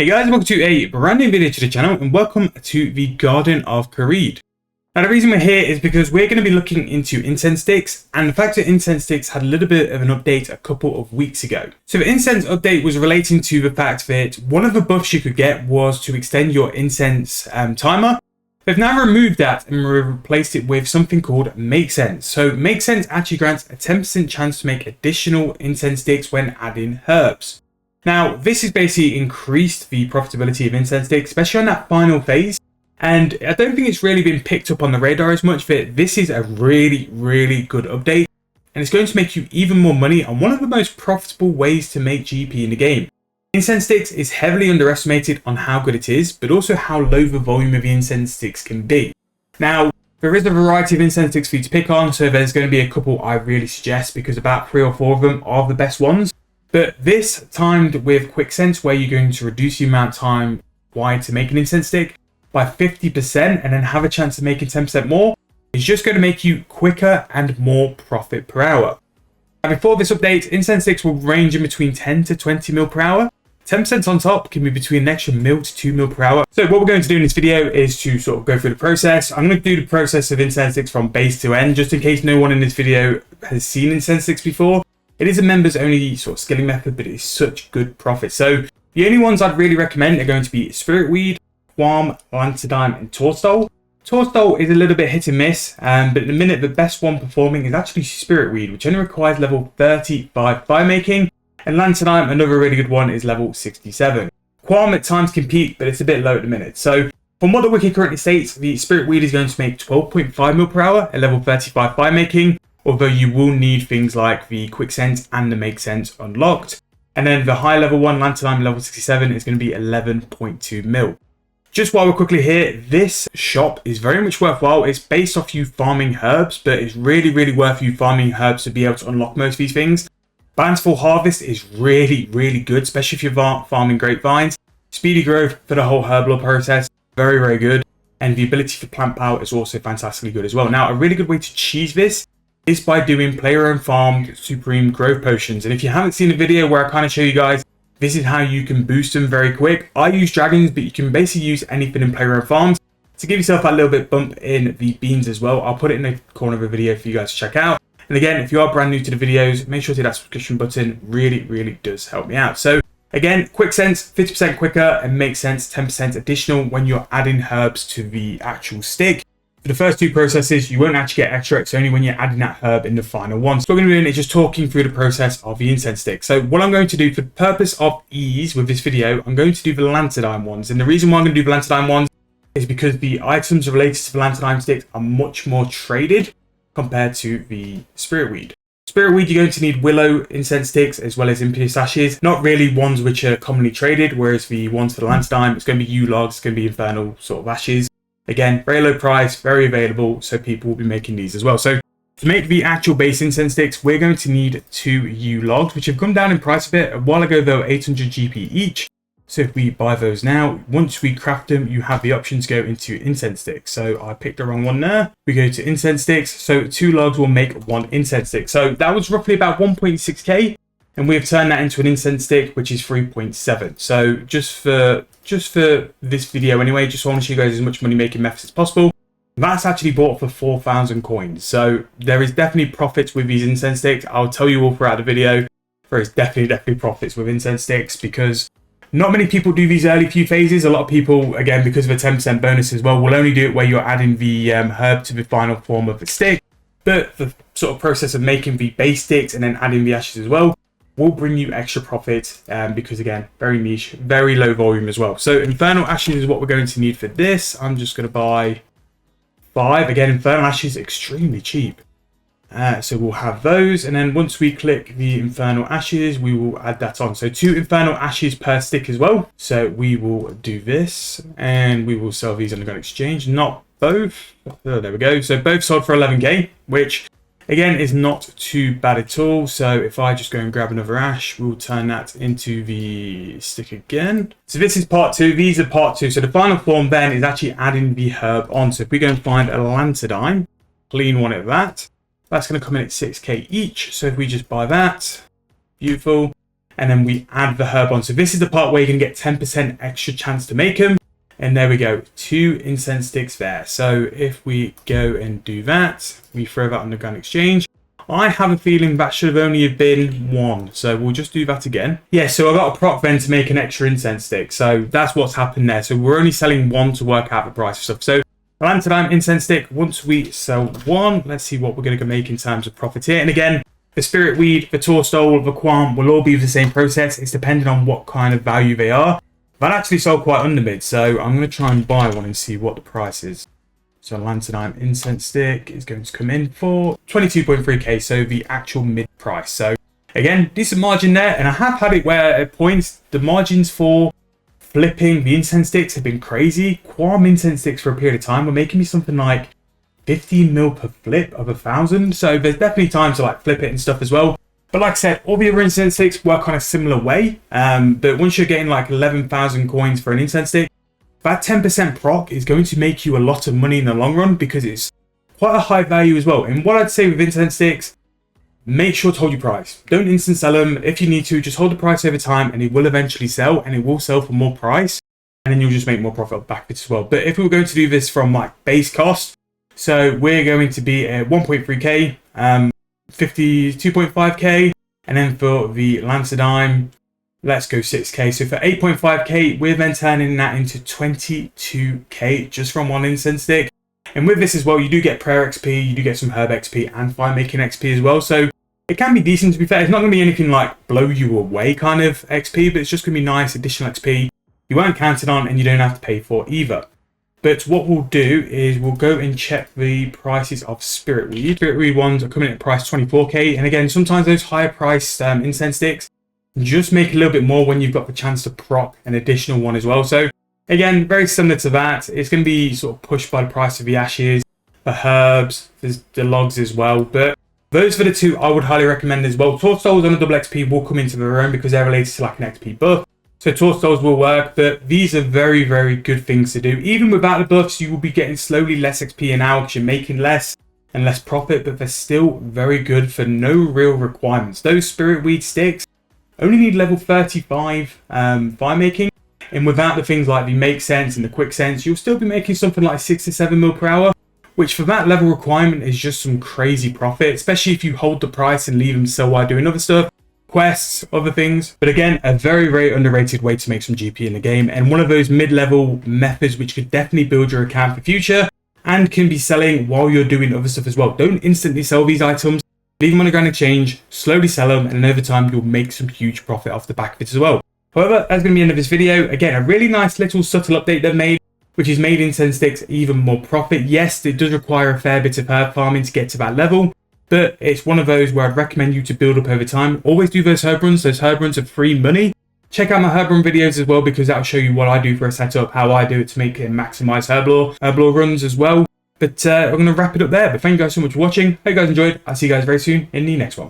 Hey guys, welcome to a brand new video to the channel and welcome to the Garden of Kharid. Now the reason we're here is because we're going to be looking into incense sticks, and the fact that incense sticks had a little bit of an update a couple of weeks ago. So the incense update was relating to the fact that one of the buffs you could get was to extend your incense timer. They've now removed that and replaced it with something called Make Sense. So Make Sense actually grants a 10% chance to make additional incense sticks when adding herbs. Now, this has basically increased the profitability of incense sticks, especially on that final phase. And I don't think it's really been picked up on the radar as much, but this is a really good update. And it's going to make you even more money on one of the most profitable ways to make GP in the game. Incense sticks is heavily underestimated on how good it is, but also how low the volume of the incense sticks can be. Now, there is a variety of incense sticks for you to pick on, so there's going to be a couple I really suggest because about 3 or 4 of them are the best ones. But this timed with Quick Sense, where you're going to reduce the amount of time required to make an incense stick by 50% and then have a chance of making 10% more, is just going to make you quicker and more profit per hour. Now, before this update, incense sticks will range in between 10 to 20 mil per hour. 10% on top can be between an extra mil to 2 mil per hour. So what we're going to do in this video is to sort of go through the process. I'm going to do the process of incense sticks from base to end, just in case no one in this video has seen incense sticks before. It is a members only sort of skilling method, but it is such good profit. So the only ones I'd really recommend are going to be Spiritweed, Qualm, Lanterdime, and Toadstool. Toadstool is a little bit hit and miss, but in a minute the best one performing is actually Spiritweed, which only requires level 35 Firemaking, and Lanterdime, another really good one, is level 67. Qualm at times can peak, but it's a bit low at the minute. So from what the wiki currently states, the Spiritweed is going to make 12.5 mil per hour at level 35 Firemaking, although you will need things like the Quick Sense and the Make Sense unlocked. And then the high level one, Lanterdime level 67, is going to be 11.2 mil. Just while we're quickly here, this shop is very much worthwhile. It's based off you farming herbs, but it's really worth you farming herbs to be able to unlock most of these things. Bountiful Harvest is really good, especially if you're farming grapevines. Speedy growth for the whole herbal process, very good. And the ability for plant power is also fantastically good as well. Now, a really good way to cheese this is by doing player-owned farmed supreme growth potions. And if you haven't seen the video where I kind of show you guys, this is how you can boost them very quick. I use dragons, but you can basically use anything in player-owned farms to give yourself that little bit bump in the beans as well. I'll put it in the corner of the video for you guys to check out. And again, if you are brand new to the videos, make sure to hit that subscription button. Really does help me out. So again, Quick Sense 50% quicker, and Make Sense 10% additional when you're adding herbs to the actual stick. For the first 2 processes, you won't actually get extra. It's only when you're adding that herb in the final one. So what we're going to be doing is just talking through the process of the incense stick. So what I'm going to do for the purpose of ease with this video, I'm going to do the Lanterdime ones. And the reason why I'm going to do the Lanterdime ones is because the items related to the Lanterdime sticks are much more traded compared to the Spiritweed. Spiritweed, you're going to need Willow incense sticks as well as Impious Ashes. Not really ones which are commonly traded, whereas the ones for the Lanterdime, it's going to be U-Logs, it's going to be Infernal sort of Ashes. Again, very low price, very available, so people will be making these as well. So to make the actual base incense sticks, we're going to need 2 U-Logs, which have come down in price a bit. A while ago, they were 800 GP each. So if we buy those now, once we craft them, you have the option to go into incense sticks. So I picked the wrong one there. We go to incense sticks. So 2 logs will make 1 incense stick. So that was roughly about 1.6k. And we have turned that into an incense stick, which is 3.7. So just for this video anyway, just want to show you guys as much money making methods as possible. That's actually bought for 4,000 coins. So there is definitely profits with these incense sticks. I'll tell you all throughout the video. There is definitely profits with incense sticks because not many people do these early few phases. A lot of people, again, because of a 10% bonus as well, will only do it where you're adding the herb to the final form of the stick. But the sort of process of making the base sticks and then adding the ashes as well will bring you extra profit because, again, very niche, very low volume as well. So Infernal Ashes is what we're going to need for this. I'm just going to buy 5. Again, Infernal Ashes, extremely cheap. So we'll have those, and then once we click the Infernal Ashes, we will add that on. So 2 Infernal Ashes per stick as well. So we will do this, and we will sell these on the Garden Exchange. Not both. Oh, there we go. So both sold for 11k, which again is not too bad at all. So if I just go and grab another ash, we'll turn that into the stick again. So this is part 2. These are part 2. So the final form then is actually adding the herb on. So if we go and find a Lanterdime, clean one of that. That's going to come in at 6k each. So if we just buy that, beautiful. and then we add the herb on. So this is the part where you're going to get 10% extra chance to make them. And there we go, 2 incense sticks there. So if we go and do that, we throw that on the Grand Exchange. I have a feeling that should have only been 1. So we'll just do that again. Yeah, so I got a proc then to make an extra incense stick. So that's what's happened there. So we're only selling 1 to work out the price of stuff. So Lanternine incense stick, once we sell 1, let's see what we're going to make in terms of profit here. And again, the spirit weed, the tourstole, the qualm will all be the same process. It's depending on what kind of value they are. That actually sold quite under mid, so I'm going to try and buy one and see what the price is. So Lanternine incense stick is going to come in for 22.3k, so the actual mid price. So again, decent margin there, and I have had it where at points the margins for flipping the incense sticks have been crazy. Qualm incense sticks for a period of time were making me something like 15 mil per flip of 1,000. So there's definitely time to like flip it and stuff as well. But like I said, all the other incense sticks work on a similar way. But once you're getting like 11,000 coins for an incense stick, that 10% proc is going to make you a lot of money in the long run because it's quite a high value as well. And what I'd say with incense sticks, make sure to hold your price. Don't instant sell them. If you need to, just hold the price over time and it will eventually sell, and it will sell for more price. And then you'll just make more profit back of it as well. But if we were going to do this from like base cost, so we're going to be at 1.3k, 52.5k, and then for the Lanternine, let's go 6k. So for 8.5k, we're then turning that into 22k just from 1 incense stick. And with this as well, you do get prayer XP, you do get some herb XP and firemaking XP as well. So it can be decent, to be fair. It's not going to be anything like blow you away kind of XP, but it's just going to be nice additional XP you weren't counting on and you don't have to pay for either. But what we'll do is we'll go and check the prices of spirit weed. Spirit weed ones are coming at price 24k. And again, sometimes those higher priced incense sticks just make a little bit more when you've got the chance to proc an additional one as well. So again, very similar to that. It's going to be sort of pushed by the price of the ashes, the herbs, there's the logs as well. But those are the 2 I would highly recommend as well. Tourstoles on a double XP will come into their own because they're related to like an XP buff. So tourstoles will work, but these are very, very good things to do. Even without the buffs, you will be getting slowly less XP an hour because you're making less and less profit, but they're still very good for no real requirements. Those spirit weed sticks only need level 35 firemaking, and without the things like the make sense and the quick sense, you'll still be making something like 6 to 7 mil per hour, which for that level requirement is just some crazy profit, especially if you hold the price and leave them sell while doing other stuff. Quests, other things. But again, a very, very underrated way to make some GP in the game, and one of those mid-level methods which could definitely build your account for future and can be selling while you're doing other stuff as well. Don't instantly sell these items. Leave them on the Grand Exchange, slowly sell them, and over time you'll make some huge profit off the back of it as well. However, that's going to be the end of this video. Again, a really nice little subtle update they've made, which has made incense sticks even more profit. Yes, it does require a fair bit of herb farming to get to that level, but it's one of those where I'd recommend you to build up over time. Always do those herb runs. Those herb runs are free money. Check out my herb run videos as well, because that'll show you what I do for a setup, how I do it to make it maximize herb lore runs as well. But I'm going to wrap it up there. But thank you guys so much for watching. Hope you guys enjoyed. I'll see you guys very soon in the next one.